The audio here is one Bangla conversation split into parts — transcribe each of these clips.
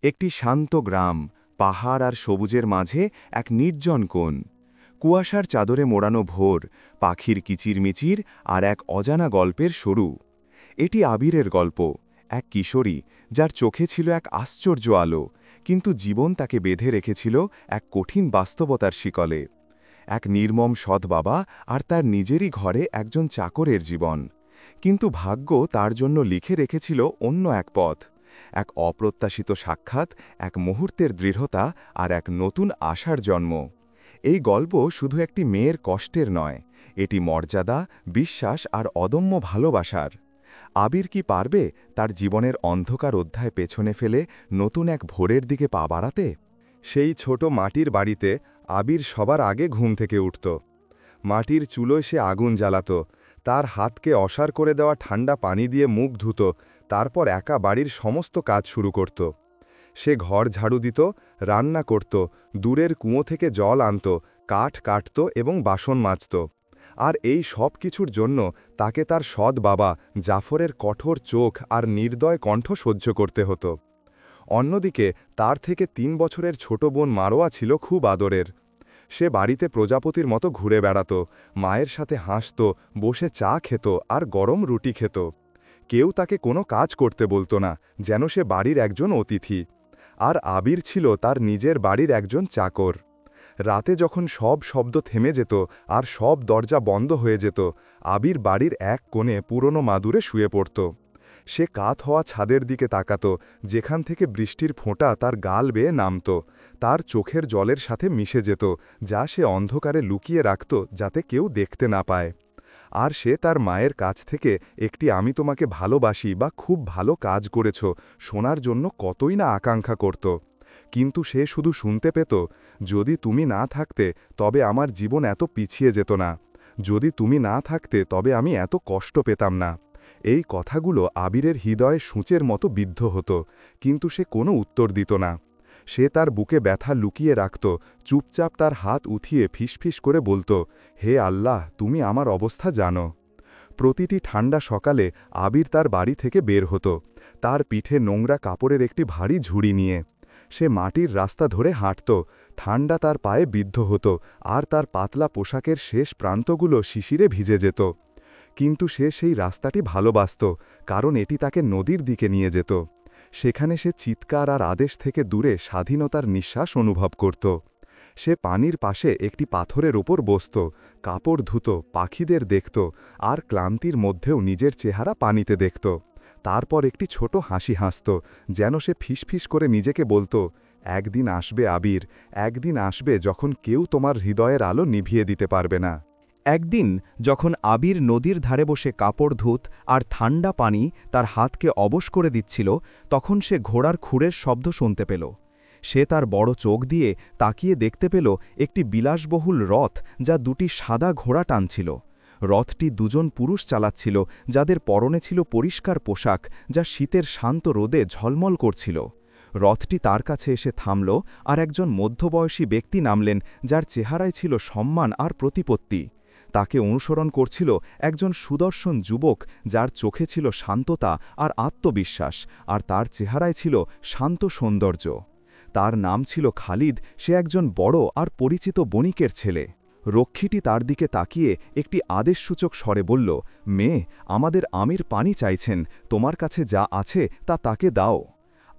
একটি শান্ত গ্রাম, পাহাড় আর সবুজের মাঝে এক নির্জন কোণ। কুয়াশার চাদরে মোড়ানো ভোর, পাখির কিচিরমিচির আর এক অজানা গল্পের শুরু। এটি আবিরের গল্প, এক কিশোরী যার চোখে ছিল এক আশ্চর্য আলো, কিন্তু জীবন তাকে বেঁধে রেখেছিল এক কঠিন বাস্তবতার শিকলে। এক নির্মম সৎ বাবা আর তার নিজেরই ঘরে একজন চাকরের জীবন। কিন্তু ভাগ্য তার জন্য লিখে রেখেছিল অন্য এক পথ, এক অপ্রত্যাশিত সাক্ষাৎ, এক মুহূর্তের দৃঢ়তা আর এক নতুন আশার জন্ম। এই গল্প শুধু একটি মেয়ের কষ্টের নয়, এটি মর্যাদা, বিশ্বাস আর অদম্য ভালোবাসার। আবির কি পারবে তার জীবনের অন্ধকার অধ্যায় পেছনে ফেলে নতুন এক ভোরের দিকে পা বাড়াতে? সেই ছোট মাটির বাড়িতে আবির সবার আগে ঘুম থেকে উঠত। মাটির চুলোয় সে আগুন জ্বালাত, তার হাতকে অসার করে দেওয়া ঠান্ডা পানি দিয়ে মুখ ধুত, তারপর একা বাড়ির সমস্ত কাজ শুরু করত। সে ঘর ঝাড়ু দিত, রান্না করত, দূরের কুঁয়ো থেকে জল আনত, কাঠ কাটত এবং বাসন মাজত। আর এই সব কিছুর জন্য তাকে তার সৎ বাবা জাফরের কঠোর চোখ আর নির্দয় কণ্ঠ সহ্য করতে হতো। অন্যদিকে তার থেকে ৩ বছরের ছোট বোন মারোয়া ছিল খুব আদরের। সে বাড়িতে প্রজাপতির মতো ঘুরে বেড়াত, মায়ের সাথে হাসত, বসে চা খেত আর গরম রুটি খেত। কেউ তাকে কোনো কাজ করতে বলতো না, যেন সে বাড়ির একজন অতিথি। আর আবির ছিল তার নিজের বাড়ির একজন চাকর। রাতে যখন সব শব্দ থেমে যেত আর সব দরজা বন্ধ হয়ে যেত, আবির বাড়ির এক কোণে পুরনো মাদুরে শুয়ে পড়ত। সে কাত হওয়া ছাদের দিকে তাকাত, যেখান থেকে বৃষ্টির ফোঁটা তার গাল বেয়ে নামত, তার চোখের জলের সাথে মিশে যেত, যা সে অন্ধকারে লুকিয়ে রাখত যাতে কেউ দেখতে না পায়। আর সে তার মায়ের কাছ থেকে একটি "আমি তোমাকে ভালোবাসি" বা "খুব ভালো কাজ করেছ" শোনার জন্য কতই না আকাঙ্ক্ষা করত। কিন্তু সে শুধু শুনতে পেত, "যদি তুমি না থাকতে তবে আমার জীবন এত পিছিয়ে যেত না। যদি তুমি না থাকতে তবে আমি এত কষ্ট পেতাম না।" এই কথাগুলো আবিরের হৃদয়ে সূঁচের মতো বিদ্ধ হতো, কিন্তু সে কোনো উত্তর দিত না। সে তার বুকে ব্যথা লুকিয়ে রাখত, চুপচাপ তার হাত উঠিয়ে ফিসফিস করে বলত, "হে আল্লাহ, তুমি আমার অবস্থা জানো।" প্রতিটি ঠান্ডা সকালে আবির তার বাড়ি থেকে বের হতো, তার পিঠে নোংরা কাপড়ের একটি ভারী ঝুড়ি নিয়ে। সে মাটির রাস্তা ধরে হাঁটত, ঠান্ডা তার পায়ে বিদ্ধ হতো আর তার পাতলা পোশাকের শেষ প্রান্তগুলো শিশিরে ভিজে যেত। কিন্তু সে সেই রাস্তাটি ভালোবাসত, কারণ এটি তাকে নদীর দিকে নিয়ে যেত। সেখানে সে চিৎকার আর আদেশ থেকে দূরে স্বাধীনতার নিঃশ্বাস অনুভব করত। সে পানির পাশে একটি পাথরের ওপর বসত, কাপড় ধুত, পাখিদের দেখত, আর ক্লান্তির মধ্যেও নিজের চেহারা পানিতে দেখত। তারপর একটি ছোট হাসি হাসত, যেন সে ফিসফিস করে নিজেকে বলত, "একদিন আসবে আবির, একদিন আসবে যখন কেউ তোমার হৃদয়ের আলো নিভিয়ে দিতে পারবে না।" একদিন যখন আবির নদীর ধারে বসে কাপড় ধুত আর ঠান্ডা পানি তার হাতকে অবশ করে দিচ্ছিল, তখন সে ঘোড়ার খুরের শব্দ শুনতে পেল। সে তার বড় চোখ দিয়ে তাকিয়ে দেখতে পেল একটি বিলাসবহুল রথ, যা দুটি সাদা ঘোড়া টানছিল। রথটি দুজন পুরুষ চালাচ্ছিল, যাদের পরনে ছিল পরিষ্কার পোশাক, যা শীতের শান্ত রোদে ঝলমল করছিল। রথটি তার কাছে এসে থামল, আর একজন মধ্যবয়সী ব্যক্তি নামলেন, যার চেহারায় ছিল সম্মান আর প্রতিপত্তি। তাকে অনুসরণ করছিল একজন সুদর্শন যুবক, যার চোখে ছিল শান্ততা আর আত্মবিশ্বাস, আর তার চেহারায় ছিল শান্ত সৌন্দর্য। তার নাম ছিল খালিদ। সে একজন বড় আর পরিচিত বণিকের ছেলে। রক্ষীটি তার দিকে তাকিয়ে একটি আদেশসূচক স্বরে বলল, "মেয়ে, আমাদের আমির পানি চাইছেন, তোমার কাছে যা আছে তা তাকে দাও।"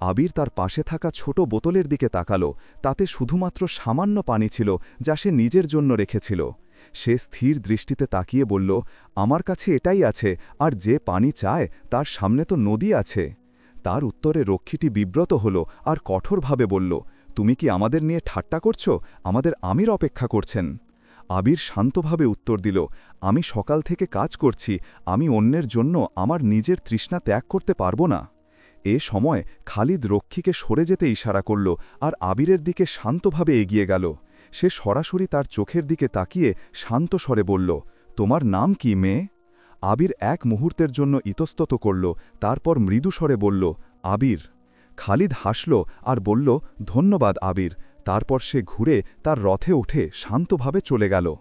আবির তার পাশে থাকা ছোট বোতলের দিকে তাকালো, তাতে শুধুমাত্র সামান্য পানি ছিল, যা সে নিজের জন্য রেখেছিল। সে স্থির দৃষ্টিতে তাকিয়ে বলল, "আমার কাছে এটাই আছে, আর যে পানি চায় তার সামনে তো নদী আছে।" তার উত্তরে রক্ষীটি বিব্রত হল আর কঠোরভাবে বলল, "তুমি কি আমাদের নিয়ে ঠাট্টা করছ? আমাদের আমির অপেক্ষা করছেন।" আবির শান্তভাবে উত্তর দিল, "আমি সকাল থেকে কাজ করছি, আমি অন্যের জন্য আমার নিজের তৃষ্ণা ত্যাগ করতে পারব না।" এ সময় খালিদ রক্ষীকে সরে যেতে ইশারা করল আর আবিরের দিকে শান্তভাবে এগিয়ে গেল। সে সরাসরি তার চোখের দিকে তাকিয়ে শান্ত স্বরে বলল, "তোমার নাম কি, মেয়ে?" আবির এক মুহূর্তের জন্য ইতস্তত করল, তারপর মৃদু স্বরে বলল, "আবির।" খালিদ হাসল আর বলল, "ধন্যবাদ আবির।" তারপর সে ঘুরে তার রথে উঠে শান্তভাবে চলে গেল।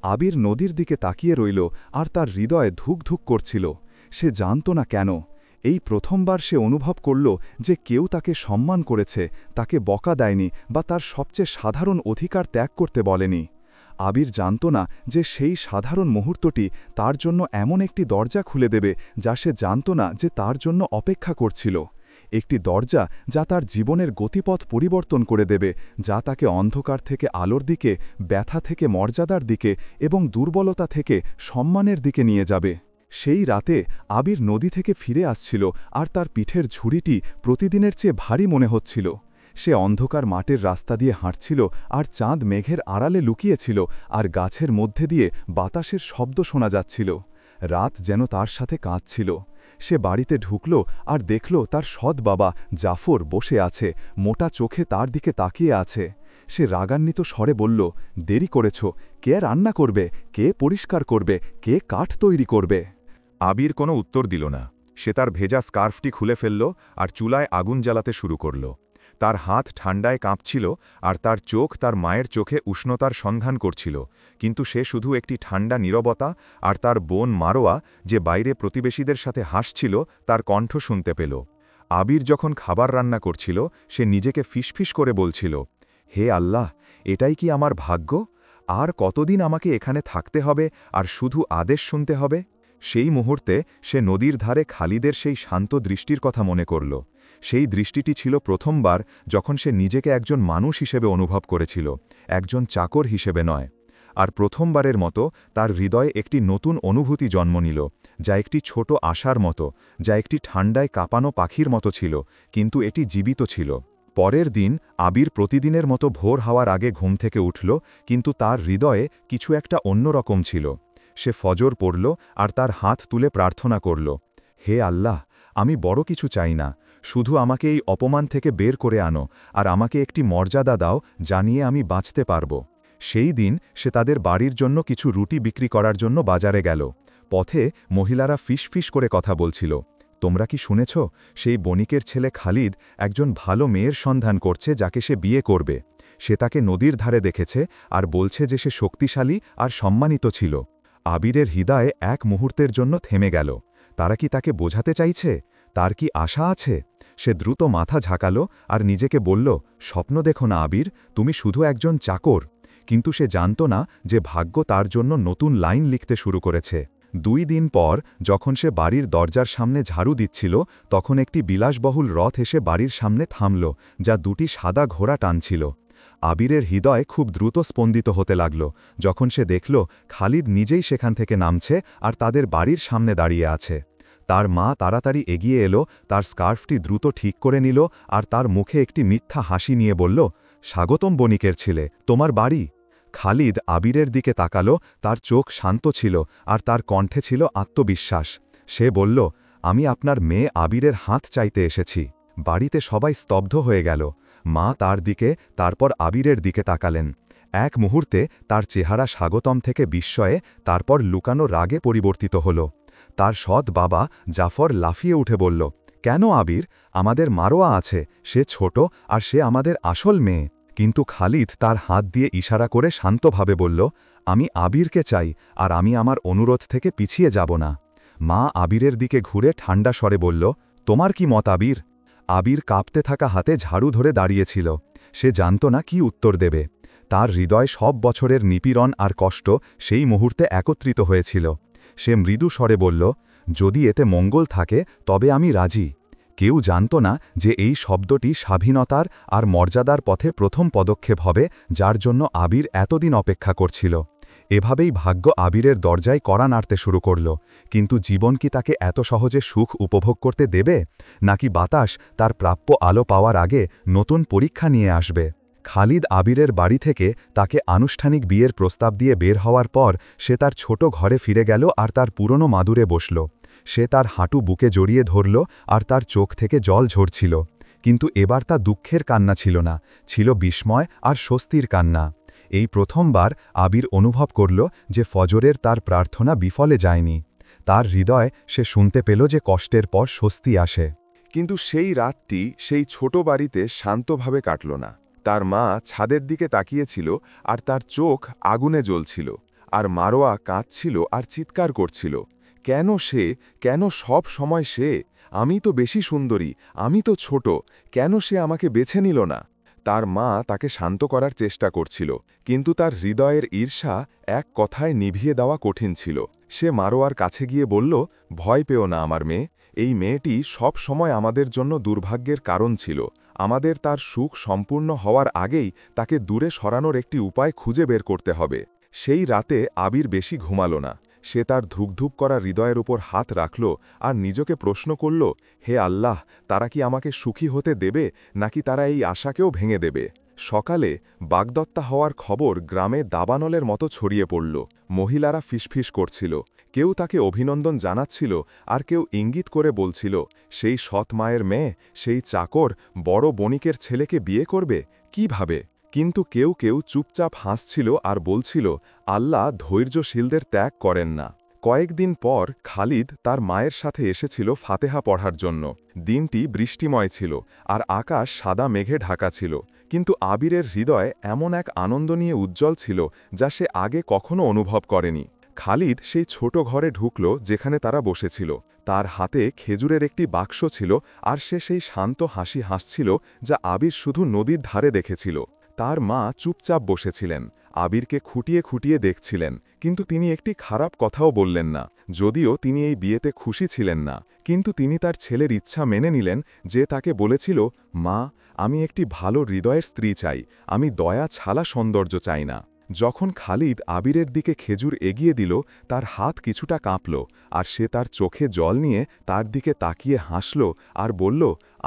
আবির নদীর দিকে তাকিয়ে রইল আর তার হৃদয়ে ধুক ধুক করছিল। সে জানত না কেন এই প্রথমবার সে অনুভব করল যে কেউ তাকে সম্মান করেছে, তাকে বকা দেয়নি বা তার সবচেয়ে সাধারণ অধিকার ত্যাগ করতে বলেনি। আবির জানত না যে সেই সাধারণ মুহূর্তটি তার জন্য এমন একটি দরজা খুলে দেবে যা সে জানত না যে তার জন্য অপেক্ষা করছিল। একটি দরজা যা তার জীবনের গতিপথ পরিবর্তন করে দেবে, যা তাকে অন্ধকার থেকে আলোর দিকে, ব্যথা থেকে মর্যাদার দিকে এবং দুর্বলতা থেকে সম্মানের দিকে নিয়ে যাবে। সেই রাতে আবির নদী থেকে ফিরে আসছিল আর তার পিঠের ঝুড়িটি প্রতিদিনের চেয়ে ভারী মনে হচ্ছিল। সে অন্ধকার মাঠের রাস্তা দিয়ে হাঁটছিল আর চাঁদ মেঘের আড়ালে লুকিয়েছিল আর গাছের মধ্যে দিয়ে বাতাসের শব্দ শোনা যাচ্ছিল। রাত যেন তার সাথে কাঁদছিল। সে বাড়িতে ঢুকল আর দেখল তার সৎ বাবা জাফর বসে আছে, মোটা চোখে তার দিকে তাকিয়ে আছে। সে রাগান্বিত স্বরে বলল, দেরি করেছ, কে রান্না করবে, কে পরিষ্কার করবে, কে কাঠ তৈরি করবে? আবির কোনো উত্তর দিল না। সে তার ভেজা স্কার্ফটি খুলে ফেলল আর চুলায় আগুন জ্বালাতে শুরু করল। তার হাত ঠান্ডায় কাঁপছিল আর তার চোখ তার মায়ের চোখে উষ্ণতার সন্ধান করছিল, কিন্তু সে শুধু একটি ঠান্ডা নীরবতা আর তার বোন মারোয়া, যে বাইরে প্রতিবেশীদের সাথে হাসছিল, তার কণ্ঠ শুনতে পেল। আবির যখন খাবার রান্না করছিল, সে নিজেকে ফিসফিস করে বলছিল, হে আল্লাহ, এটাই কি আমার ভাগ্য? আর কতদিন আমাকে এখানে থাকতে হবে আর শুধু আদেশ শুনতে হবে? সেই মুহূর্তে সে নদীর ধারে খালিদের সেই শান্ত দৃষ্টির কথা মনে করল। সেই দৃষ্টিটি ছিল প্রথমবার যখন সে নিজেকে একজন মানুষ হিসেবে অনুভব করেছিল, একজন চাকর হিসেবে নয়। আর প্রথমবারের মতো তার হৃদয়ে একটি নতুন অনুভূতি জন্ম নিল, যা একটি ছোট আশার মতো, যা একটি ঠান্ডায় কাঁপানো পাখির মতো ছিল, কিন্তু এটি জীবিত ছিল। পরের দিন আবির প্রতিদিনের মতো ভোর হওয়ার আগে ঘুম থেকে উঠল, কিন্তু তার হৃদয়ে কিছু একটা অন্যরকম ছিল। সে ফজর পড়ল আর তার হাত তুলে প্রার্থনা করল, হে আল্লাহ, আমি বড় কিছু চাই না, শুধু আমাকে এই অপমান থেকে বের করে আনো আর আমাকে একটি মর্যাদা দাও যা নিয়ে আমি বাঁচতে পারব। সেই দিন সে তাদের বাড়ির জন্য কিছু রুটি বিক্রি করার জন্য বাজারে গেল। পথে মহিলারা ফিসফিস করে কথা বলছিল, তোমরা কি শুনেছ, সেই বণিকের ছেলে খালিদ একজন ভালো মেয়ের সন্ধান করছে যাকে সে বিয়ে করবে। সে তাকে নদীর ধারে দেখেছে আর বলছে যে সে শক্তিশালী আর সম্মানিত ছিল। আবিরের হৃদয়ে এক মুহূর্তের জন্য থেমে গেল। তারা কি তাকে বোঝাতে চাইছে? তার কি আশা আছে? সে দ্রুত মাথা ঝাঁকালো আর নিজেকে বলল, স্বপ্ন দেখো না আবির, তুমি শুধু একজন চাকর। কিন্তু সে জানত না যে ভাগ্য তার জন্য নতুন লাইন লিখতে শুরু করেছে। 2 দিন পর যখন সে বাড়ির দরজার সামনে ঝাড়ু দিচ্ছিল, তখন একটি বিলাসবহুল রথ এসে বাড়ির সামনে থামল, যা 2টি সাদা ঘোড়া টানছিল। আবিরের হৃদয় খুব দ্রুত স্পন্দিত হতে লাগল যখন সে দেখল খালিদ নিজেই সেখান থেকে নামছে আর তাদের বাড়ির সামনে দাঁড়িয়ে আছে। তার মা তাড়াতাড়ি এগিয়ে এলো, তার স্কার্ফটি দ্রুত ঠিক করে নিল আর তার মুখে একটি মিথ্যা হাসি নিয়ে বলল, স্বাগতম বণিকের ছেলে, তোমার বাড়ি। খালিদ আবিরের দিকে তাকালো, তার চোখ শান্ত ছিল আর তার কণ্ঠে ছিল আত্মবিশ্বাস। সে বলল, আমি আপনার মেয়ে আবিরের হাত চাইতে এসেছি। বাড়িতে সবাই স্তব্ধ হয়ে গেল। মা তার দিকে, তারপর আবিরের দিকে তাকালেন। এক মুহূর্তে তার চেহারা স্বাগতম থেকে বিস্ময়ে, তারপর লুকানো রাগে পরিবর্তিত হল। তার সৎ বাবা জাফর লাফিয়ে উঠে বলল, কেন আবির? আমাদের মারোয়া আছে, সে ছোট আর সে আমাদের আসল মেয়ে। কিন্তু খালিদ তার হাত দিয়ে ইশারা করে শান্তভাবে বলল, আমি আবিরকে চাই আর আমি আমার অনুরোধ থেকে পিছিয়ে যাব না। মা আবিরের দিকে ঘুরে ঠান্ডা স্বরে বলল, তোমার কি মত আবির? আবির কাঁপতে থাকা হাতে ঝাড়ু ধরে দাঁড়িয়েছিল। সে জানত না কি উত্তর দেবে। তার হৃদয় সব বছরের নিপীড়ন আর কষ্ট সেই মুহূর্তে একত্রিত হয়েছিল। সে মৃদু স্বরে বলল, যদি এতে মঙ্গল থাকে তবে আমি রাজি। কেউ জানত না যে এই শব্দটি স্বাধীনতার আর মর্যাদার পথে প্রথম পদক্ষেপ হবে, যার জন্য আবির এতদিন অপেক্ষা করছিল। এভাবেই ভাগ্য আবিরের দরজায় কড়া নাড়তে শুরু করল। কিন্তু জীবন কি তাকে এত সহজে সুখ উপভোগ করতে দেবে, নাকি বাতাস তার প্রাপ্য আলো পাওয়ার আগে নতুন পরীক্ষা নিয়ে আসবে? খালিদ আবিরের বাড়ি থেকে তাকে আনুষ্ঠানিক বিয়ের প্রস্তাব দিয়ে বের হওয়ার পর সে তার ছোট ঘরে ফিরে গেল আর তার পুরনো মাদুরে বসল। সে তার হাঁটু বুকে জড়িয়ে ধরল আর তার চোখ থেকে জল ঝরছিল। কিন্তু এবার তা দুঃখের কান্না ছিল না, ছিল বিস্ময় আর স্বস্তির কান্না। এই প্রথমবার আবির অনুভব করল যে ফজরের তার প্রার্থনা বিফলে যায়নি। তার হৃদয় সে শুনতে পেল যে কষ্টের পর স্বস্তি আসে। কিন্তু সেই রাতটি সেই ছোট বাড়িতে শান্তভাবে কাটল না। তার মা ছাদের দিকে তাকিয়েছিল আর তার চোখ আগুনে জ্বলছিল, আর মারোয়া কাঁদছিল আর চিৎকার করছিল, কেন সে, কেন সব সময় সে? আমি তো বেশি সুন্দরী, আমি তো ছোট, কেন সে আমাকে বেছে নিল না? তার মা তাকে শান্ত করার চেষ্টা করছিল, কিন্তু তার হৃদয়ের ঈর্ষা এক কথায় নিভিয়ে দেওয়া কঠিন ছিল। সে মারোয়ার কাছে গিয়ে বলল, ভয় পেও না আমার মেয়ে, এই মেয়েটি সব সময় আমাদের জন্য দুর্ভাগ্যের কারণ ছিল। আমাদের তার সুখ সম্পূর্ণ হওয়ার আগেই তাকে দূরে সরানোর একটি উপায় খুঁজে বের করতে হবে। সেই রাতে আবির বেশি ঘুমাল না। সে তার ধুকধুক করা হৃদয়ের উপর হাত রাখল আর নিজকে প্রশ্ন করল, হে আল্লাহ, তারা কি আমাকে সুখী হতে দেবে, নাকি তারা এই আশাকেও ভেঙে দেবে? সকালে বাগদত্তা হওয়ার খবর গ্রামে দাবানলের মতো ছড়িয়ে পড়ল। মহিলারা ফিসফিস করছিল, কেউ তাকে অভিনন্দন জানাচ্ছিল, আর কেউ ইঙ্গিত করে বলছিল, সেই সৎ মায়ের মেয়ে, সেই চাকর বড় বণিকের ছেলেকে বিয়ে করবে কিভাবে? কিন্তু কেউ কেউ চুপচাপ হাসছিল আর বলছিল, আল্লাহ ধৈর্যশীলদের ত্যাগ করেন না। কয়েকদিন পর খালিদ তার মায়ের সাথে এসেছিল ফাতেহা পড়ার জন্য। দিনটি বৃষ্টিময় ছিল আর আকাশ সাদা মেঘে ঢাকা ছিল, কিন্তু আবিরের হৃদয় এমন এক আনন্দ নিয়ে উজ্জ্বল ছিল যা সে আগে কখনো অনুভব করেনি। খালিদ সেই ছোট ঘরে ঢুকল যেখানে তারা বসেছিল। তার হাতে খেজুরের একটি বাক্স ছিল, আর সে সেই শান্ত হাসি হাসছিল যা আবির শুধু নদীর ধারে দেখেছিল। তার মা চুপচাপ বসেছিলেন, আবিরকে খুঁটিয়ে খুঁটিয়ে দেখছিলেন, কিন্তু তিনি একটি খারাপ কথাও বললেন না। যদিও তিনি এই বিয়েতে খুশি ছিলেন না, কিন্তু তিনি তার ছেলের ইচ্ছা মেনে নিলেন, যে তাকে বলেছিল, মা, আমি একটি ভালো হৃদয়ের স্ত্রী চাই, আমি দয়া ছাড়া সৌন্দর্য চাই না। যখন খালিদ আবিরের দিকে খেজুর এগিয়ে দিল, তার হাত কিছুটা কাঁপল, আর সে তার চোখে জল নিয়ে তার দিকে তাকিয়ে হাসল আর বলল,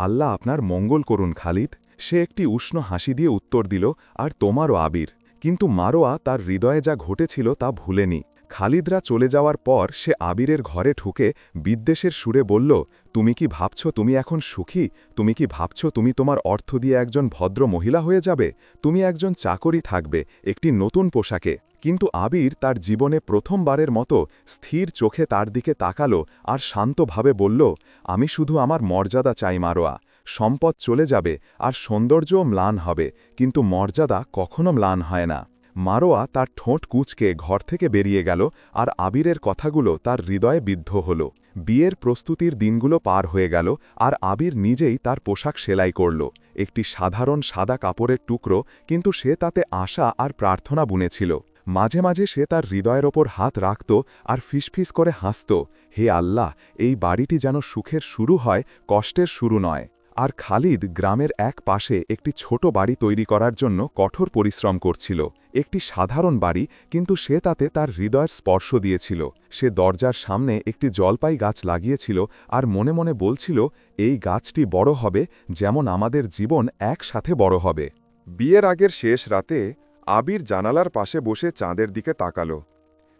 আল্লাহ আপনার মঙ্গল করুন খালিদ। সে একটি উষ্ণ হাসি দিয়ে উত্তর দিল, আর তোমারও আবির। কিন্তু মারোয়া তার হৃদয়ে যা ঘটেছিল তা ভুলেনি। খালিদরা চলে যাওয়ার পর সে আবিরের ঘরে ঢুকে বিদ্বেষের সুরে বলল, তুমি কি ভাবছ তুমি এখন সুখী? তুমি কি ভাবছ তুমি তোমার অর্থ দিয়ে একজন ভদ্র মহিলা হয়ে যাবে? তুমি একজন চাকরি থাকবে একটি নতুন পোশাকে। কিন্তু আবির তার জীবনে প্রথমবারের মতো স্থির চোখে তার দিকে তাকালো আর শান্তভাবে বলল, আমি শুধু আমার মর্যাদা চাই মারোয়া। সম্পদ চলে যাবে আর সৌন্দর্যও ম্লান হবে, কিন্তু মর্যাদা কখনো ম্লান হয় না। মারোয়া তার ঠোঁট কুঁচকে ঘর থেকে বেরিয়ে গেল, আর আবিরের কথাগুলো তার হৃদয়ে বিদ্ধ হল। বিয়ের প্রস্তুতির দিনগুলো পার হয়ে গেল, আর আবির নিজেই তার পোশাক সেলাই করল। একটি সাধারণ সাদা কাপড়ের টুকরো, কিন্তু সে তাতে আশা আর প্রার্থনা বুনেছিল। মাঝে মাঝে সে তার হৃদয়ের ওপর হাত রাখত আর ফিসফিস করে হাসত, হে আল্লাহ, এই বাড়িটি যেন সুখের শুরু হয়, কষ্টের শুরু নয়। আর খালিদ গ্রামের এক পাশে একটি ছোট বাড়ি তৈরি করার জন্য কঠোর পরিশ্রম করছিল। একটি সাধারণ বাড়ি, কিন্তু সে তাতে তার হৃদয়ের স্পর্শ দিয়েছিল। সে দরজার সামনে একটি জলপাই গাছ লাগিয়েছিল আর মনে মনে বলছিল, এই গাছটি বড় হবে যেমন আমাদের জীবন একসাথে বড় হবে। বিয়ের আগের শেষ রাতে আবির জানালার পাশে বসে চাঁদের দিকে তাকাল।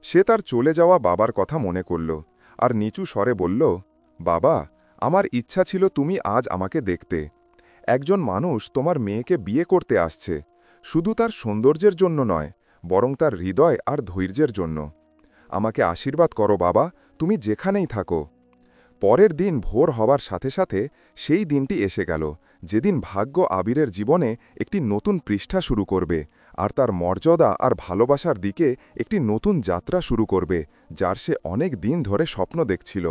সে তার চলে যাওয়া বাবার কথা মনে করল আর নিচু স্বরে বলল, বাবা, আমার ইচ্ছা ছিল তুমি আজ আমাকে দেখতে। একজন মানুষ তোমার মেয়েকে বিয়ে করতে আসছে, শুধু তার সৌন্দর্যের জন্য নয়, বরং তার হৃদয় আর ধৈর্যের জন্য। আমাকে আশীর্বাদ করো বাবা, তুমি যেখানেই থাকো। পরের দিন ভোর হবার সাথে সাথে সেই দিনটি এসে গেল, যেদিন ভাগ্য আবিরের জীবনে একটি নতুন পৃষ্ঠা শুরু করবে, আর তার মর্যাদা আর ভালোবাসার দিকে একটি নতুন যাত্রা শুরু করবে, যার সে অনেক দিন ধরে স্বপ্ন দেখছিল।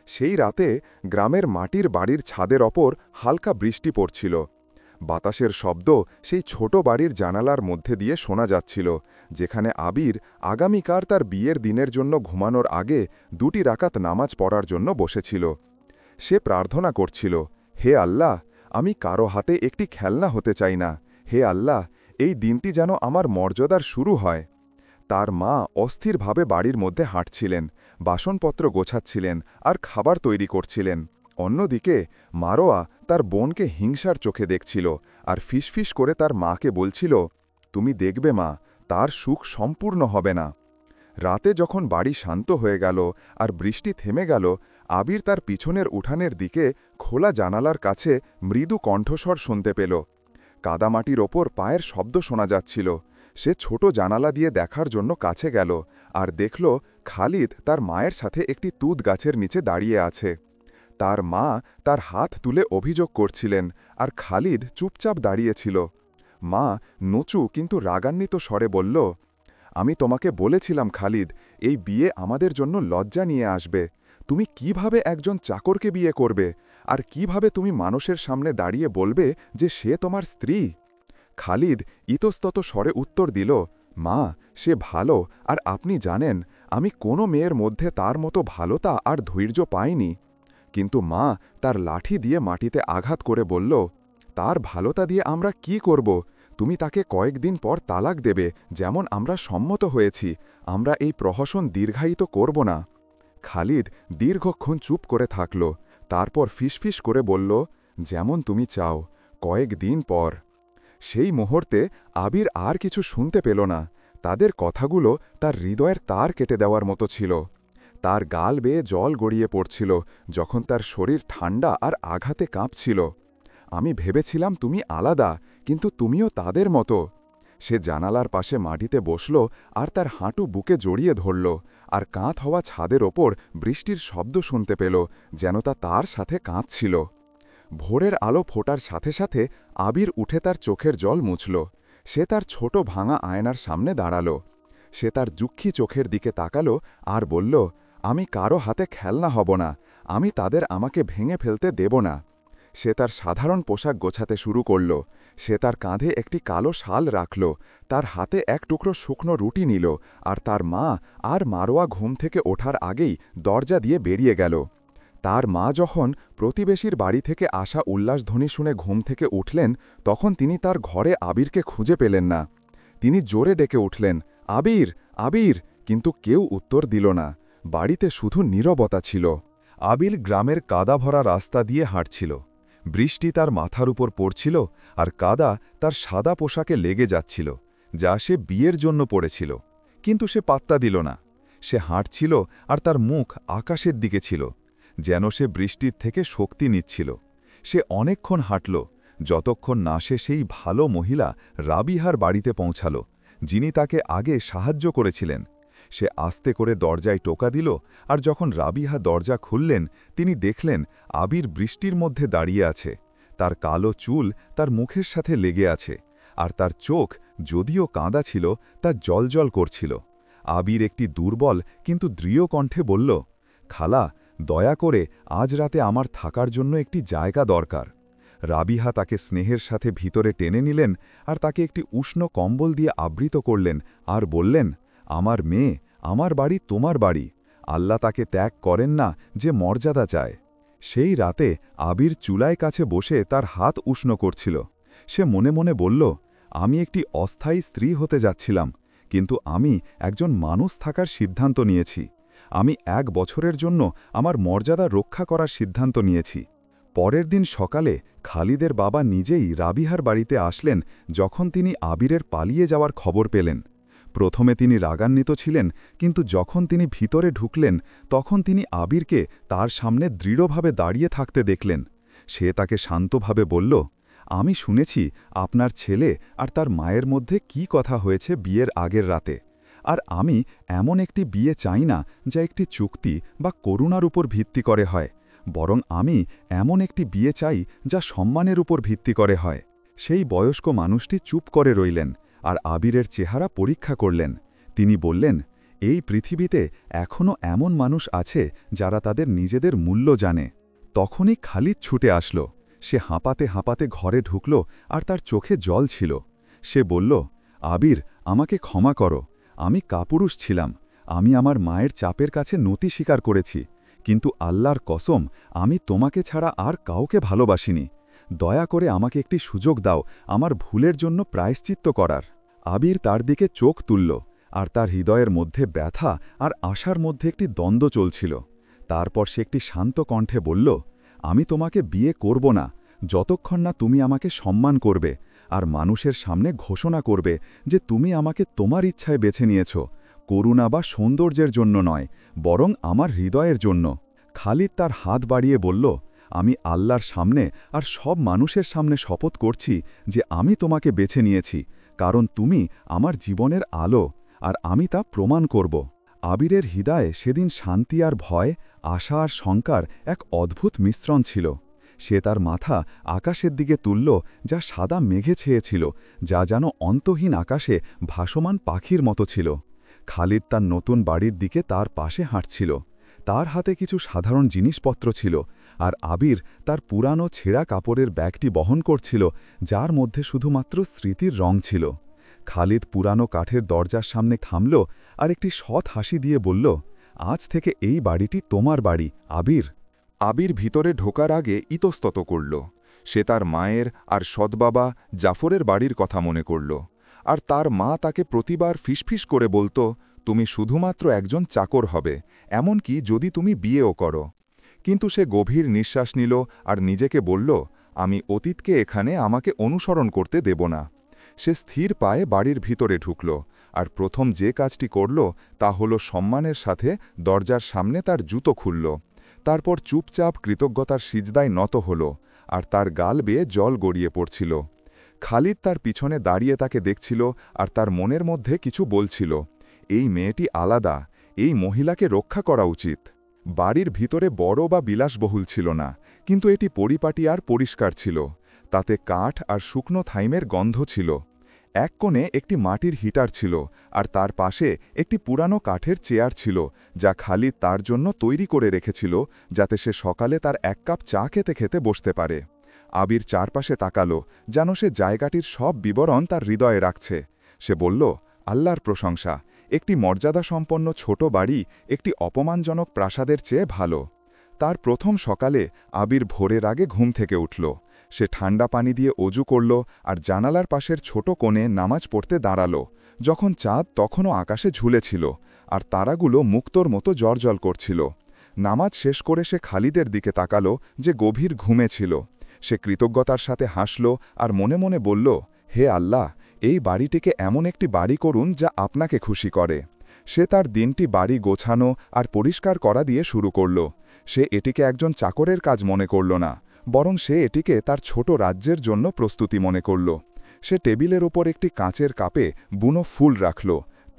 সেই রাতে গ্রামের মাটির বাড়ির ছাদের ওপর হালকা বৃষ্টি পড়ছিল। বাতাসের শব্দ সেই ছোট বাড়ির জানালার মধ্যে দিয়ে শোনা যাচ্ছিল, যেখানে আবির আগামীকাল তার বিয়ের দিনের জন্য ঘুমানোর আগে 2টি রাকাত নামাজ পড়ার জন্য বসেছিল। সে প্রার্থনা করছিল, হে আল্লাহ, আমি কারো হাতে একটি খেলনা হতে চাই না। হে আল্লাহ, এই দিনটি যেন আমার মর্যাদার শুরু হয়। তার মা অস্থিরভাবে বাড়ির মধ্যে হাঁটছিলেন, বাসনপত্র গোছাচ্ছিলেন আর খাবার তৈরি করছিলেন। অন্যদিকে মারোয়া তার বোনকে হিংসার চোখে দেখছিল আর ফিসফিস করে তার মাকে বলছিল, তুমি দেখবে মা, তার সুখ সম্পূর্ণ হবে না। রাতে যখন বাড়ি শান্ত হয়ে গেল আর বৃষ্টি থেমে গেল, আবির তার পিছনের উঠানের দিকে খোলা জানালার কাছে মৃদু কণ্ঠস্বর শুনতে পেল। কাদামাটির ওপর পায়ের শব্দ শোনা যাচ্ছিল। সে ছোট জানালা দিয়ে দেখার জন্য কাছে গেল আর দেখল খালিদ তার মায়ের সাথে একটি তুঁত গাছের নিচে দাঁড়িয়ে আছে। তার মা তার হাত তুলে অভিযোগ করছিলেন, আর খালিদ চুপচাপ দাঁড়িয়েছিল। মা নুচু কিন্তু রাগান্বিত স্বরে বলল, আমি তোমাকে বলেছিলাম খালিদ, এই বিয়ে আমাদের জন্য লজ্জা নিয়ে আসবে। তুমি কিভাবে একজন চাকরকে বিয়ে করবে আর কিভাবে তুমি মানুষের সামনে দাঁড়িয়ে বলবে যে সে তোমার স্ত্রী? খালিদ ইতস্তত স্বরে উত্তর দিল, মা, সে ভালো, আর আপনি জানেন আমি কোনো মেয়ের মধ্যে তার মতো ভালোতা আর ধৈর্য পাইনি। কিন্তু মা তার লাঠি দিয়ে মাটিতে আঘাত করে বলল, তার ভালোতা দিয়ে আমরা কি করব? তুমি তাকে কয়েকদিন পর তালাক দেবে, যেমন আমরা সম্মত হয়েছি। আমরা এই প্রহসন দীর্ঘায়িত করব না। খালিদ দীর্ঘক্ষণ চুপ করে থাকল, তারপর ফিসফিস করে বলল, যেমন তুমি চাও, কয়েকদিন পর। সেই মুহূর্তে আবির আর কিছু শুনতে পেল না। তাদের কথাগুলো তার হৃদয়ের তার কেটে দেওয়ার মতো ছিল। তার গাল বেয়ে জল গড়িয়ে পড়ছিল যখন তার শরীর ঠান্ডা আর আঘাতে কাঁপছিল। আমি ভেবেছিলাম তুমি আলাদা, কিন্তু তুমিও তাদের মতো। সে জানালার পাশে মাটিতে বসল আর তার হাঁটু বুকে জড়িয়ে ধরল, আর কাঁধ হওয়া ছাদের ওপর বৃষ্টির শব্দ শুনতে পেল, যেন তা তার সাথে কাঁদছিল। ভোরের আলো ফোটার সাথে সাথে আবির উঠে তার চোখের জল মুছল। সে তার ছোট ভাঙা আয়নার সামনে দাঁড়াল। সে তার দুঃখী চোখের দিকে তাকাল আর বলল, আমি কারো হাতে খেলনা হব না, আমি তাদের আমাকে ভেঙে ফেলতে দেব না। সে তার সাধারণ পোশাক গোছাতে শুরু করল। সে তার কাঁধে একটি কালো শাল রাখল, তার হাতে এক টুকরো শুকনো রুটি নিল, আর তার মা আর মারোয়া ঘুম থেকে ওঠার আগেই দরজা দিয়ে বেরিয়ে গেল। তার মা যখন প্রতিবেশীর বাড়ি থেকে আসা উল্লাসধ্বনি শুনে ঘুম থেকে উঠলেন, তখন তিনি তার ঘরে আবিরকে খুঁজে পেলেন না। তিনি জোরে ডেকে উঠলেন, আবির, আবির, কিন্তু কেউ উত্তর দিল না। বাড়িতে শুধু নীরবতা ছিল। আবির গ্রামের কাদা ভরা রাস্তা দিয়ে হাঁটছিল। বৃষ্টি তার মাথার উপর পড়ছিল, আর কাদা তার সাদা পোশাকে লেগে যাচ্ছিল, যা সে বিয়ের জন্য পড়েছিল। কিন্তু সে পাত্তা দিল না। সে হাঁটছিল, আর তার মুখ আকাশের দিকে ছিল, যেন সে বৃষ্টির থেকে শক্তি নিচ্ছিল। সে অনেকক্ষণ হাঁটল, যতক্ষণ না সে সেই ভালো মহিলা রাবিহার বাড়িতে পৌঁছাল, যিনি তাকে আগে সাহায্য করেছিলেন। সে আস্তে করে দরজায় টোকা দিল, আর যখন রাবিহা দরজা খুললেন, তিনি দেখলেন আবির বৃষ্টির মধ্যে দাঁড়িয়ে আছে। তার কালো চুল তার মুখের সাথে লেগে আছে, আর তার চোখ, যদিও কাঁদা ছিল, তা জ্বলজ্বল করছিল। আবির একটি দুর্বল কিন্তু দৃঢ় কণ্ঠে বলল, খালা, দয়া করে আজ রাতে আমার থাকার জন্য একটি জায়গা দরকার। রাবিহা তাকে স্নেহের সাথে ভিতরে টেনে নিলেন, আর তাকে একটি উষ্ণ কম্বল দিয়ে আবৃত করলেন, আর বললেন, আমার মেয়ে, আমার বাড়ি তোমার বাড়ি। আল্লাহ তাকে ত্যাগ করেন না যে মর্যাদা চায়। সেই রাতে আবির চুলায় কাছে বসে তার হাত উষ্ণ করছিল। সে মনে মনে বলল, আমি একটি অস্থায়ী স্ত্রী হতে যাচ্ছিলাম, কিন্তু আমি একজন মানুষ থাকার সিদ্ধান্ত নিয়েছি। আমি 1 বছরের জন্য আমার মর্যাদা রক্ষা করার সিদ্ধান্ত নিয়েছি। পরের দিন সকালে খালিদের বাবা নিজেই রাবিহার বাড়িতে আসলেন, যখন তিনি আবিরের পালিয়ে যাওয়ার খবর পেলেন। প্রথমে তিনি রাগান্বিত ছিলেন, কিন্তু যখন তিনি ভিতরে ঢুকলেন, তখন তিনি আবিরকে তার সামনে দৃঢ়ভাবে দাঁড়িয়ে থাকতে দেখলেন। সে তাকে শান্তভাবে বলল, আমি শুনেছি আপনার ছেলে আর তার মায়ের মধ্যে কি কথা হয়েছে বিয়ের আগের রাতে, আর আমি এমন একটি বিয়ে চাই না যা একটি চুক্তি বা করুণার উপর ভিত্তি করে হয়, বরং আমি এমন একটি বিয়ে চাই যা সম্মানের উপর ভিত্তি করে হয়। সেই বয়স্ক মানুষটি চুপ করে রইলেন, আর আবিরের চেহারা পরীক্ষা করলেন। তিনি বললেন, এই পৃথিবীতে এখনও এমন মানুষ আছে যারা তাদের নিজেদের মূল্য জানে। তখনই খালিদ ছুটে আসল। সে হাঁপাতে হাঁপাতে ঘরে ঢুকল, আর তার চোখে জল ছিল। সে বলল, আবির, আমাকে ক্ষমা করো। আমি কাপুরুষ ছিলাম। আমি আমার মায়ের চাপের কাছে নতি স্বীকার করেছি, কিন্তু আল্লাহর কসম, আমি তোমাকে ছাড়া আর কাউকে ভালোবাসিনি। দয়া করে আমাকে একটি সুযোগ দাও আমার ভুলের জন্য প্রায়শ্চিত্ত করার। আবির তার দিকে চোখ তুলল, আর তার হৃদয়ের মধ্যে ব্যথা আর আশার মধ্যে একটি দ্বন্দ্ব চলছিল। তারপর সে একটি শান্ত কণ্ঠে বলল, আমি তোমাকে বিয়ে করব না যতক্ষণ না তুমি আমাকে সম্মান করবে আর মানুষের সামনে ঘোষণা করবে যে তুমি আমাকে তোমার ইচ্ছায় বেছে নিয়েছ, করুণা বা সৌন্দর্যের জন্য নয়, বরং আমার হৃদয়ের জন্য। খালিদ তার হাত বাড়িয়ে বলল, আমি আল্লাহর সামনে আর সব মানুষের সামনে শপথ করছি যে আমি তোমাকে বেছে নিয়েছি, কারণ তুমি আমার জীবনের আলো, আর আমি তা প্রমাণ করব। আবিরের হৃদয়ে সেদিন শান্তি আর ভয়, আশা আর শঙ্কার এক অদ্ভুত মিশ্রণ ছিল। সে তার মাথা আকাশের দিকে তুলল, যা সাদা মেঘে ছেয়েছিল, যা যেন অন্তহীন আকাশে ভাসমান পাখির মতো ছিল। খালিদ তার নতুন বাড়ির দিকে তার পাশে হাঁটছিল। তার হাতে কিছু সাধারণ জিনিসপত্র ছিল, আর আবির তার পুরানো ছেঁড়া কাপড়ের ব্যাগটি বহন করছিল, যার মধ্যে শুধুমাত্র স্মৃতির রং ছিল। খালিদ পুরানো কাঠের দরজার সামনে থামল আর একটি সৎ হাসি দিয়ে বলল, আজ থেকে এই বাড়িটি তোমার বাড়ি, আবির। আবির ভিতরে ঢোকার আগে ইতস্তত করল। সে তার মায়ের আর সৎবাবা জাফরের বাড়ির কথা মনে করল, আর তার মা তাকে প্রতিবার ফিসফিস করে বলতো, তুমি শুধুমাত্র একজন চাকর হবে, এমনকি যদি তুমি বিয়েও করো। কিন্তু সে গভীর নিঃশ্বাস নিল আর নিজেকে বলল, আমি অতীতকে এখানে আমাকে অনুসরণ করতে দেব না। সে স্থির পায়ে বাড়ির ভিতরে ঢুকল, আর প্রথম যে কাজটি করল তা হল সম্মানের সাথে দরজার সামনে তার জুতো খুলল। তারপর চুপচাপ কৃতজ্ঞতার সিজদায় নত হল, আর তার গাল বেয়ে জল গড়িয়ে পড়ছিল। খালিদ তার পিছনে দাঁড়িয়ে তাকে দেখছিল, আর তার মনের মধ্যে কিছু বলছিল, এই মেয়েটি আলাদা, এই মহিলাকে রক্ষা করা উচিত। বাড়ির ভিতরে বড় বা বিলাসবহুল ছিল না, কিন্তু এটি পরিপাটি আর পরিষ্কার ছিল। তাতে কাঠ আর শুকনো থাইমের গন্ধ ছিল। এক কোণে একটি মাটির হিটার ছিল, আর তার পাশে একটি পুরানো কাঠের চেয়ার ছিল, যা খালিদ তার জন্য তৈরি করে রেখেছিল, যাতে সে সকালে তার এক কাপ চা খেতে খেতে বসতে পারে। আবির চারপাশে তাকালো, যেন সে জায়গাটির সব বিবরণ তার হৃদয়ে রাখছে। সে বলল, আল্লাহর প্রশংসা, একটি মর্যাদাসম্পন্ন ছোট বাড়ি একটি অপমানজনক প্রাসাদের চেয়ে ভালো। তার প্রথম সকালে আবির ভোরের আগে ঘুম থেকে উঠল। সে ঠান্ডা পানি দিয়ে অজু করল আর জানালার পাশের ছোট কোণে নামাজ পড়তে দাঁড়াল। যখন চাঁদ তখনও আকাশে ঝুলেছিল, আর তারাগুলো মুক্তোর মতো জ্বলজ্বল করছিল। নামাজ শেষ করে সে খালিদের দিকে তাকাল, যে গভীর ঘুমে ছিল। সে কৃতজ্ঞতার সাথে হাসল আর মনে মনে বলল, হে আল্লাহ, এই বাড়িটিকে এমন একটি বাড়ি করুন যা আপনাকে খুশি করে। সে তার দিনটি বাড়ি গোছানো আর পরিষ্কার করা দিয়ে শুরু করল। সে এটিকে একজন চাকরের কাজ মনে করল না, বরং সে এটিকে তার ছোট রাজ্যের জন্য প্রস্তুতি মনে করল। সে টেবিলের ওপর একটি কাঁচের কাপে বুনো ফুল রাখল,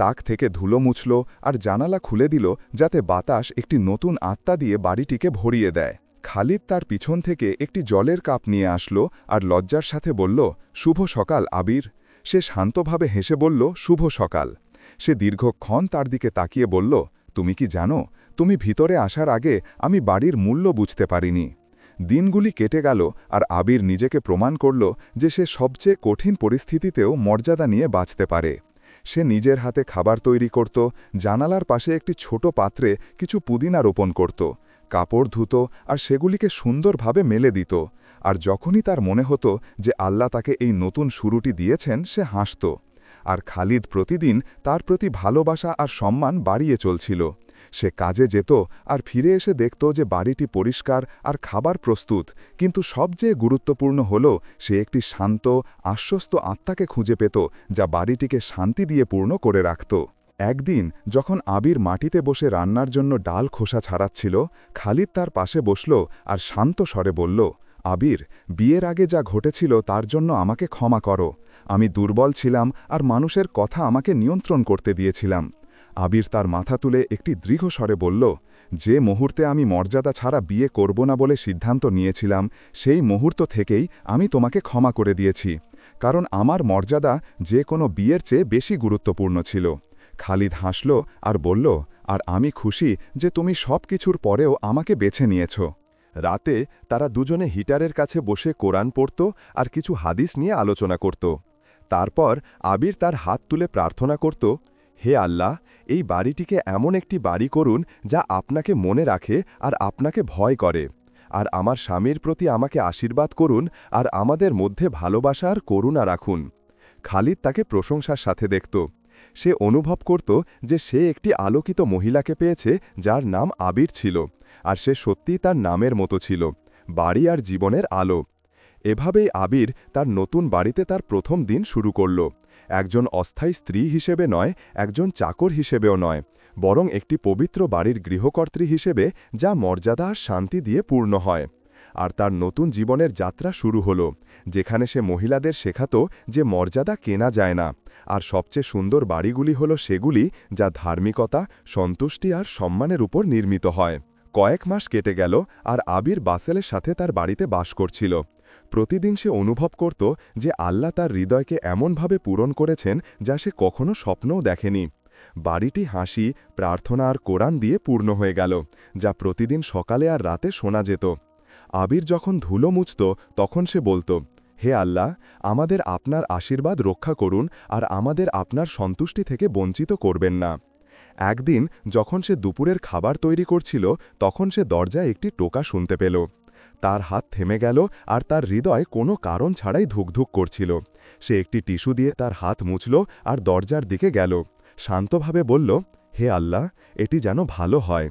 তাক থেকে ধুলো মুছল আর জানালা খুলে দিল, যাতে বাতাস একটি নতুন আত্মা দিয়ে বাড়িটিকে ভরিয়ে দেয়। খালিদ তার পিছন থেকে একটি জলের কাপ নিয়ে আসলো আর লজ্জার সাথে বলল, শুভ সকাল আবির। সে শান্তভাবে হেসে বলল, শুভ সকাল। সে দীর্ঘক্ষণ তার দিকে তাকিয়ে বলল, তুমি কি জানো, তুমি ভিতরে আসার আগে আমি বাড়ির মূল্য বুঝতে পারিনি। দিনগুলি কেটে গেল, আর আবির নিজেকে প্রমাণ করল যে সে সবচেয়ে কঠিন পরিস্থিতিতেও মর্যাদা নিয়ে বাঁচতে পারে। সে নিজের হাতে খাবার তৈরি করত, জানালার পাশে একটি ছোট পাত্রে কিছু পুদিনা রোপণ করত, কাপড় ধুত আর সেগুলিকে সুন্দরভাবে মেলে দিত। আর যখনই তার মনে হতো যে আল্লাহ তাকে এই নতুন শুরুটি দিয়েছেন, সে হাসত। আর খালিদ প্রতিদিন তার প্রতি ভালোবাসা আর সম্মান বাড়িয়ে চলছিল। সে কাজে যেত আর ফিরে এসে দেখত যে বাড়িটি পরিষ্কার আর খাবার প্রস্তুত, কিন্তু সবচেয়ে গুরুত্বপূর্ণ হল সে একটি শান্ত, আশ্বস্ত আত্মাকে খুঁজে পেত, যা বাড়িটিকে শান্তি দিয়ে পূর্ণ করে রাখত। একদিন যখন আবির মাটিতে বসে রান্নার জন্য ডাল খোসা ছাড়াচ্ছিল, খালিদ তার পাশে বসল আর শান্ত স্বরে বলল, আবির, বিয়ের আগে যা ঘটেছিল তার জন্য আমাকে ক্ষমা করো। আমি দুর্বল ছিলাম আর মানুষের কথা আমাকে নিয়ন্ত্রণ করতে দিয়েছিলাম। আবির তার মাথা তুলে একটি দৃঢ় স্বরে বলল, যে মুহূর্তে আমি মর্যাদা ছাড়া বিয়ে করব না বলে সিদ্ধান্ত নিয়েছিলাম, সেই মুহূর্ত থেকেই আমি তোমাকে ক্ষমা করে দিয়েছি, কারণ আমার মর্যাদা যে কোনো বিয়ের চেয়ে বেশি গুরুত্বপূর্ণ ছিল। খালিদ হাসল আর বলল, আর আমি খুশি যে তুমি সব কিছুর পরেও আমাকে বেছে নিয়েছ। রাতে তারা দুজনে হিটারের কাছে বসে কোরআন পড়ত আর কিছু হাদিস নিয়ে আলোচনা করত। তারপর আবির তার হাত তুলে প্রার্থনা করত, হে আল্লাহ, এই বাড়িটিকে এমন একটি বাড়ি করুন যা আপনাকে মনে রাখে আর আপনাকে ভয় করে। আর আমার স্বামীর প্রতি আমাকে আশীর্বাদ করুন, আর আমাদের মধ্যে ভালোবাসা আর করুণা রাখুন। খালিদ তাকে প্রশংসার সাথে দেখত। সে অনুভব করত যে সে একটি আলোকিত মহিলাকে পেয়েছে, যার নাম আবির ছিল, আর সে সত্যিই তার নামের মতো ছিল, বাড়ি আর জীবনের আলো। এভাবেই আবির তার নতুন বাড়িতে তার প্রথম দিন শুরু করল, একজন অস্থায়ী স্ত্রী হিসেবে নয়, একজন চাকর হিসেবেও নয়, বরং একটি পবিত্র বাড়ির গৃহকর্ত্রী হিসেবে, যা মর্যাদা আর শান্তি দিয়ে পূর্ণ হয়। আর তার নতুন জীবনের যাত্রা শুরু হল, যেখানে সে মহিলাদের শেখাত যে মর্যাদা কেনা যায় না, আর সবচেয়ে সুন্দর বাড়িগুলি হল সেগুলি যা ধার্মিকতা, সন্তুষ্টি আর সম্মানের উপর নির্মিত হয়। কয়েক মাস কেটে গেল, আর আবির বাসেলের সাথে তার বাড়িতে বাস করছিল। প্রতিদিন সে অনুভব করত যে আল্লাহ তার হৃদয়কে এমনভাবে পূরণ করেছেন যা সে কখনো স্বপ্নও দেখেনি। বাড়িটি হাসি, প্রার্থনা আর কোরআন দিয়ে পূর্ণ হয়ে গেল, যা প্রতিদিন সকালে আর রাতে শোনা যেত। আবির যখন ধুলো মুছত তখন সে বলতো, হে আল্লাহ, আমাদের আপনার আশীর্বাদ রক্ষা করুন আর আমাদের আপনার সন্তুষ্টি থেকে বঞ্চিত করবেন না। একদিন যখন সে দুপুরের খাবার তৈরি করছিল তখন সে দরজায় একটি টোকা শুনতে পেল। তার হাত থেমে গেল আর তার হৃদয় কোনো কারণ ছাড়াই ধুকধুক করছিল। সে একটি টিস্যু দিয়ে তার হাত মুছল আর দরজার দিকে গেল। শান্তভাবে বলল, হে আল্লাহ, এটি যেন ভালো হয়।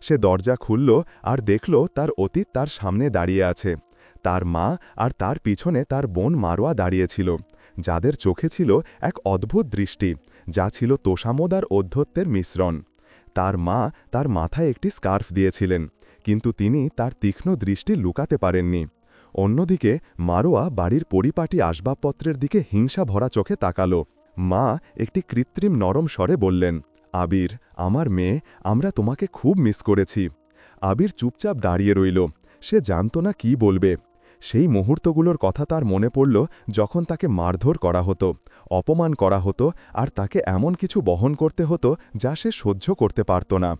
সে দরজা খুলল আর দেখল তার অতীত তার সামনে দাঁড়িয়ে আছে। তার মা আর তার পিছনে তার বোন মারোয়া দাঁড়িয়েছিল, যাদের চোখে ছিল এক অদ্ভুত দৃষ্টি, যা ছিল তোষামোদ আর অধ্যত্বের মিশ্রণ। তার মা তার মাথায় একটি স্কার্ফ দিয়েছিলেন, কিন্তু তিনি তার তীক্ষ্ণ দৃষ্টি লুকাতে পারেননি। অন্যদিকে মারোয়া বাড়ির পরিপাটি আসবাবপত্রের দিকে হিংসা ভরা চোখে তাকাল। মা একটি কৃত্রিম নরম স্বরে বললেন, আবির, আমার মেয়ে, আমরা তোমাকে খুব মিস করেছি। আবির চুপচাপ দাঁড়িয়ে রইল। সে জানত না কি বলবে। সেই মুহূর্তগুলোর কথা তার মনে পড়ল যখন তাকে মারধর করা হতো, অপমান করা হতো আর তাকে এমন কিছু বহন করতে হতো যা সে সহ্য করতে পারত না।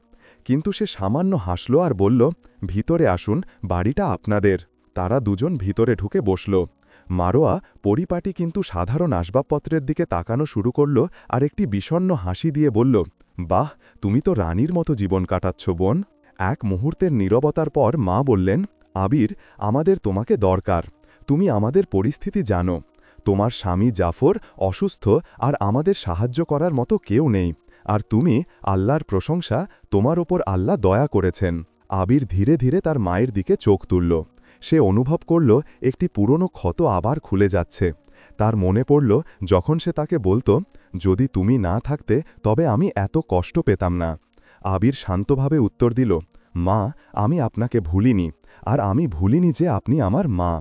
কিন্তু সে সামান্য হাসল আর বলল, ভিতরে আসুন, বাড়িটা আপনাদের। তারা দুজন ভিতরে ঢুকে বসল। মারোয়া পরিপাটি কিন্তু সাধারণ আসবাবপত্রের দিকে তাকানো শুরু করল আর একটি বিষণ্ণ হাসি দিয়ে বলল, বাহ, তুমি তো রানীর মতো জীবন কাটাচ্ছ বোন। এক মুহূর্তের নীরবতার পর মা বললেন, আবির, আমাদের তোমাকে দরকার। তুমি আমাদের পরিস্থিতি জানো। তোমার স্বামী জাফর অসুস্থ আর আমাদের সাহায্য করার মতো কেউ নেই, আর তুমি, আল্লাহর প্রশংসা, তোমার ওপর আল্লাহ দয়া করেছেন। আবির ধীরে ধীরে তার মায়ের দিকে চোখ তুলল। সে অনুভব করল একটি পুরনো ক্ষত আবার খুলে যাচ্ছে। তার মনে পড়ল যখন সে তাকে বলতো, যদি তুমি না থাকতে তবে আমি এত কষ্ট পেতাম না। আবির শান্তভাবে উত্তর দিল, মা, আমি আপনাকে ভুলিনি, আর আমি ভুলিনি যে আপনি আমার মা।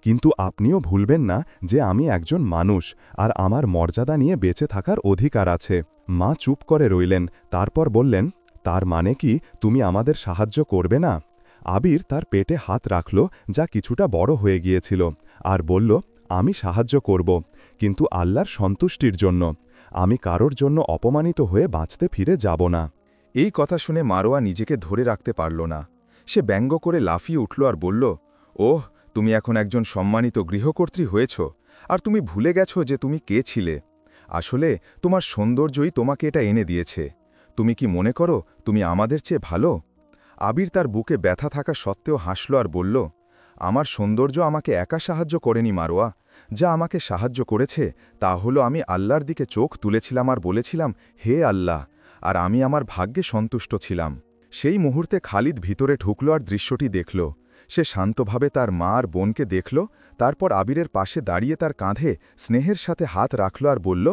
কিন্তু আপনিও ভুলবেন না যে আমি একজন মানুষ, আর আমার মর্যাদা নিয়ে বেঁচে থাকার অধিকার আছে। মা চুপ করে রইলেন, তারপর বললেন, তার মানে কি তুমি আমাদের সাহায্য করবে না? আবির তার পেটে হাত রাখল, যা কিছুটা বড় হয়ে গিয়েছিল, আর বলল, আমি সাহায্য করব, কিন্তু আল্লাহর সন্তুষ্টির জন্য। আমি কারোর জন্য অপমানিত হয়ে বাঁচতে ফিরে যাব না। এই কথা শুনে মারোয়া নিজেকে ধরে রাখতে পারল না। সে ব্যঙ্গ করে লাফিয়ে উঠল আর বলল, ওহ, তুমি এখন একজন সম্মানিত গৃহকর্ত্রী হয়েছ, আর তুমি ভুলে গেছ যে তুমি কে ছিলে। আসলে তোমার সৌন্দর্যই তোমাকে এটা এনে দিয়েছে। তুমি কি মনে করো তুমি আমাদের চেয়ে ভালো? আবির তার বুকে ব্যথা থাকা সত্ত্বেও হাসল আর বলল, আমার সৌন্দর্য আমাকে একা সাহায্য করেনি মারোয়া। যা আমাকে সাহায্য করেছে তা হলো আমি আল্লাহর দিকে চোখ তুলেছিলাম আর বলেছিলাম, হে আল্লাহ, আর আমি আমার ভাগ্যে সন্তুষ্ট ছিলাম। সেই মুহূর্তে খালিদ ভিতরে ঢুকল আর দৃশ্যটি দেখল। সে শান্তভাবে তার মা আর বোনকে দেখল, তারপর আবিরের পাশে দাঁড়িয়ে তার কাঁধে স্নেহের সাথে হাত রাখল আর বলল,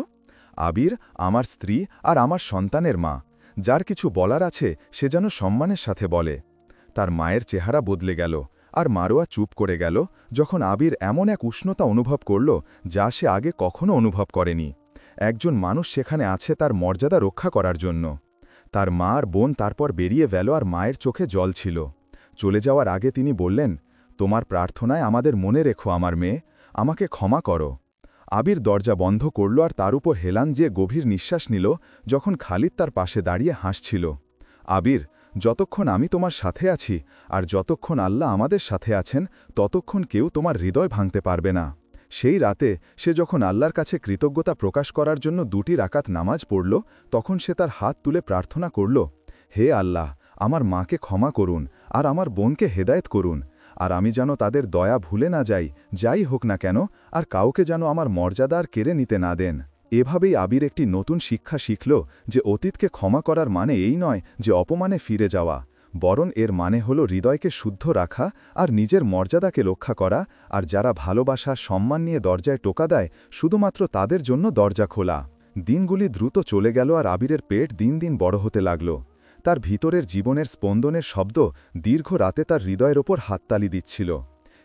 আবির, আমার স্ত্রী আর আমার সন্তানের মা। যার কিছু বলার আছে সে যেন সম্মানের সাথে বলে। তার মায়ের চেহারা বদলে গেল, আর মারোয়া চুপ করে গেল যখন আবির এমন এক উষ্ণতা অনুভব করল যা সে আগে কখনো অনুভব করেনি। একজন মানুষ সেখানে আছে তার মর্যাদা রক্ষা করার জন্য। তার মা আর বোন তারপর বেরিয়ে গেল আর মায়ের চোখে জল ছিল। চলে যাওয়ার আগে তিনি বললেন, তোমার প্রার্থনায় আমাদের মনে রেখো আমার মেয়ে, আমাকে ক্ষমা করো। আবির দরজা বন্ধ করল আর তার উপর হেলান যে গভীর নিঃশ্বাস নিল যখন খালিদ তার পাশে দাঁড়িয়ে হাসছিল। আবির, যতক্ষণ আমি তোমার সাথে আছি আর যতক্ষণ আল্লাহ আমাদের সাথে আছেন ততক্ষণ কেউ তোমার হৃদয় ভাঙতে পারবে না। সেই রাতে সে যখন আল্লাহর কাছে কৃতজ্ঞতা প্রকাশ করার জন্য 2টি রাকাত নামাজ পড়ল, তখন সে তার হাত তুলে প্রার্থনা করল, হে আল্লাহ, আমার মাকে ক্ষমা করুন আর আমার বোনকে হেদায়েত করুন, আর আমি যেন তাদের দয়া ভুলে না যাই, যাই হোক না কেন, আর কাউকে যেন আমার মর্যাদা আর কেড়ে নিতে না দেন। এভাবেই আবির একটি নতুন শিক্ষা শিখল যে অতীতকে ক্ষমা করার মানে এই নয় যে অপমানে ফিরে যাওয়া, বরং এর মানে হল হৃদয়কে শুদ্ধ রাখা আর নিজের মর্যাদাকে রক্ষা করা, আর যারা ভালোবাসা সম্মান নিয়ে দরজায় টোকা দেয় শুধুমাত্র তাদের জন্য দরজা খোলা। দিনগুলি দ্রুত চলে গেল আর আবিরের পেট দিন দিন বড় হতে লাগল। তার ভিতরের জীবনের স্পন্দনের শব্দ দীর্ঘ রাতে তার হৃদয়ের ওপর হাততালি দিচ্ছিল।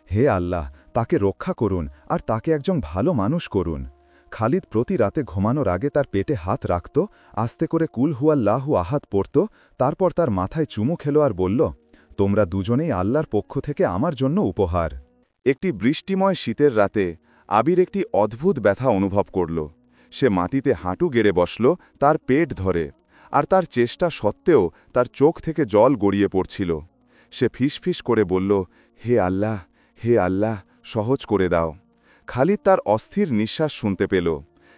হে আল্লাহ, তাকে রক্ষা করুন আর তাকে একজন ভালো মানুষ করুন। খালিদ প্রতি রাতে ঘুমানোর আগে তার পেটে হাত রাখত, আস্তে করে কুল হুয়াল্লাহু আহাদ পড়ত, তারপর তার মাথায় চুমু খেল আর বলল, তোমরা দুজনেই আল্লাহর পক্ষ থেকে আমার জন্য উপহার। একটি বৃষ্টিময় শীতের রাতে আবির একটি অদ্ভুত ব্যথা অনুভব করল। সে মাটিতে হাঁটু গেড়ে বসল, তার পেট ধরে, আর তার চেষ্টা সত্ত্বেও তার চোখ থেকে জল গড়িয়ে পড়ছিল। সে ফিসফিস করে বলল, হে আল্লাহ, হে আল্লাহ, সহজ করে দাও। খালিদ তার অস্থির নিঃশ্বাস শুনতে পেল।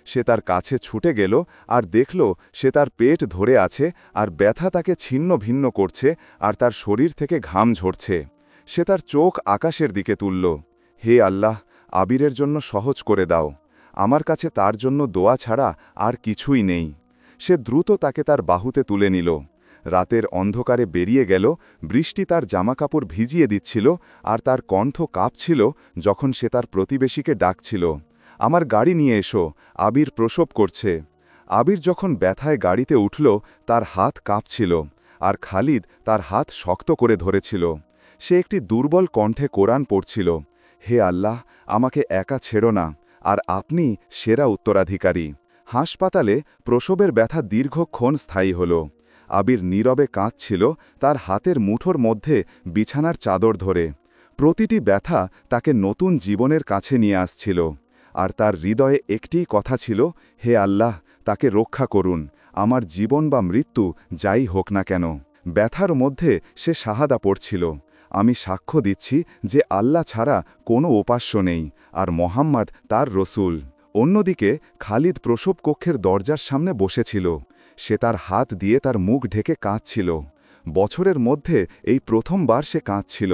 সে তার কাছে ছুটে গেল আর দেখল সে তার পেট ধরে আছে, আর ব্যথা তাকে ছিন্ন ভিন্ন করছে, আর তার শরীর থেকে ঘাম ঝরছে। সে তার চোখ আকাশের দিকে তুলল। হে আল্লাহ, আবিরের জন্য সহজ করে দাও। আমার কাছে তার জন্য দোয়া ছাড়া আর কিছুই নেই। সে দ্রুত তাকে তার বাহুতে তুলে নিল। রাতের অন্ধকারে বেরিয়ে গেল। বৃষ্টি তার জামাকাপড় ভিজিয়ে দিচ্ছিল, আর তার কণ্ঠ কাঁপছিল যখন সে তার প্রতিবেশীকে ডাকছিল, আমার গাড়ি নিয়ে এসো, আবির প্রসব করছে। আবির যখন ব্যথায় গাড়িতে উঠল, তার হাত কাঁপছিল, আর খালিদ তার হাত শক্ত করে ধরেছিল। সে একটি দুর্বল কণ্ঠে কোরআন পড়ছিল, হে আল্লাহ, আমাকে একা ছেড়ো না, আর আপনি সেরা উত্তরাধিকারী। হাসপাতালে প্রসবের ব্যথা দীর্ঘক্ষণ স্থায়ী হল। আবির নীরবে কাঁদছিল, তার হাতের মুঠোর মধ্যে বিছানার চাদর ধরে। প্রতিটি ব্যথা তাকে নতুন জীবনের কাছে নিয়ে আসছিল, আর তার হৃদয়ে একটিই কথা ছিল, হে আল্লাহ, তাকে রক্ষা করুন, আমার জীবন বা মৃত্যু যাই হোক না কেন। ব্যথার মধ্যে সে শাহাদা পড়ছিল, আমি সাক্ষ্য দিচ্ছি যে আল্লাহ ছাড়া কোনো উপাস্য নেই, আর মোহাম্মদ তার রসুল। অন্যদিকে খালিদ প্রসব কক্ষের দরজার সামনে বসেছিল। সে তার হাত দিয়ে তার মুখ ঢেকে কাঁদছিল। বছরের মধ্যে এই প্রথমবার সে কাঁদছিল।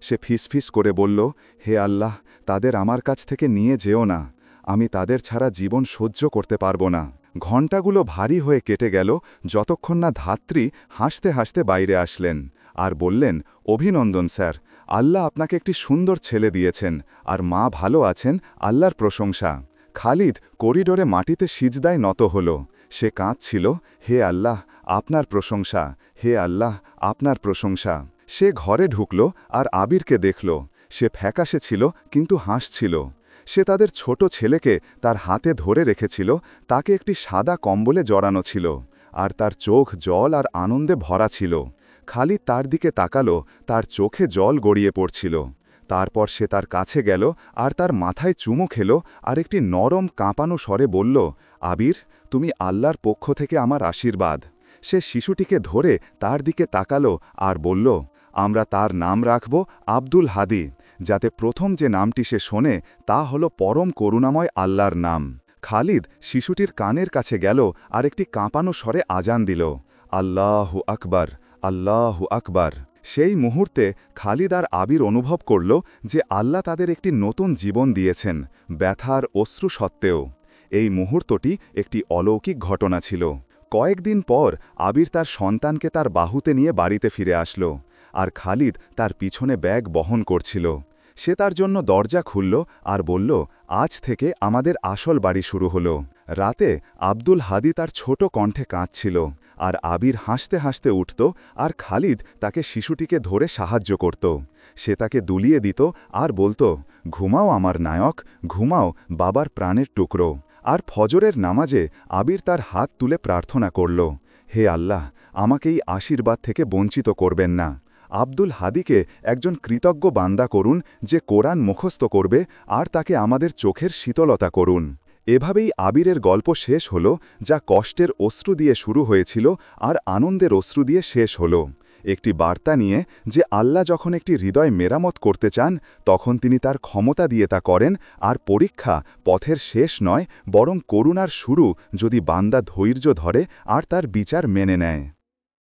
সে ফিসফিস করে বলল, হে আল্লাহ, তাদের আমার কাছ থেকে নিয়ে যেও না, আমি তাদের ছাড়া জীবন সহ্য করতে পারব না। ঘণ্টাগুলো ভারী হয়ে কেটে গেল, যতক্ষণ না ধাত্রী হাসতে হাসতে বাইরে আসলেন আর বললেন, অভিনন্দন স্যার, আল্লাহ আপনাকে একটি সুন্দর ছেলে দিয়েছেন, আর মা ভালো আছেন, আল্লাহর প্রশংসা। খালিদ করিডোরে মাটিতে সিজদায় নত হল। সে কাঁদছিল, হে আল্লাহ, আপনার প্রশংসা, হে আল্লাহ, আপনার প্রশংসা। সে ঘরে ঢুকল আর আবিরকে দেখল। সে ফ্যাকাশে ছিল, কিন্তু হাসছিল। সে তাদের ছোট ছেলেকে তার হাতে ধরে রেখেছিল, তাকে একটি সাদা কম্বলে জড়ানো ছিল, আর তার চোখ জল আর আনন্দে ভরা ছিল। খালিদ তার দিকে তাকালো, তার চোখে জল গড়িয়ে পড়ছিল। তারপর সে তার কাছে গেল আর তার মাথায় চুমু খেল, আর একটি নরম কাঁপানো স্বরে বলল, আবির, তুমি আল্লাহর পক্ষ থেকে আমার আশীর্বাদ। সে শিশুটিকে ধরে তার দিকে তাকালো আর বলল, আমরা তার নাম রাখব আব্দুল হাদি, যাতে প্রথম যে নামটি সে শোনে তা হল পরম করুণাময় আল্লাহর নাম। খালিদ শিশুটির কানের কাছে গেল আর একটি কাঁপানো স্বরে আজান দিল, আল্লাহু আকবার, আল্লাহু আকবার। সেই মুহূর্তে খালিদ আর আবির অনুভব করল যে আল্লাহ তাদের একটি নতুন জীবন দিয়েছেন, ব্যথার অশ্রু সত্ত্বেও। এই মুহূর্তটি একটি অলৌকিক ঘটনা ছিল। কয়েকদিন পর আবির তার সন্তানকে তার বাহুতে নিয়ে বাড়িতে ফিরে আসল, আর খালিদ তার পিছনে ব্যাগ বহন করছিল। সে তার জন্য দরজা খুলল আর বলল, আজ থেকে আমাদের আসল বাড়ি শুরু হল। রাতে আব্দুল হাদি তার ছোট কণ্ঠে কাঁদছিল, আর আবির হাসতে হাসতে উঠত, আর খালিদ তাকে শিশুটিকে ধরে সাহায্য করত। সে তাকে দুলিয়ে দিত আর বলত, ঘুমাও আমার নায়ক, ঘুমাও বাবার প্রাণের টুকরো। আর ফজরের নামাজে আবির তার হাত তুলে প্রার্থনা করল, হে আল্লাহ, আমাকে এই আশীর্বাদ থেকে বঞ্চিত করবেন না। আব্দুল হাদিকে একজন কৃতজ্ঞ বান্দা করুন, যে কোরআন মুখস্থ করবে, আর তাকে আমাদের চোখের শীতলতা করুন। এভাবেই আবিরের গল্প শেষ হল, যা কষ্টের অশ্রু দিয়ে শুরু হয়েছিল আর আনন্দের অশ্রু দিয়ে শেষ হল। একটি বার্তা নিয়ে যে আল্লাহ যখন একটি হৃদয় মেরামত করতে চান, তখন তিনি তার ক্ষমতা দিয়ে তা করেন, আর পরীক্ষা পথের শেষ নয়, বরং করুণার শুরু, যদি বান্দা ধৈর্য ধরে আর তার বিচার মেনে নেয়।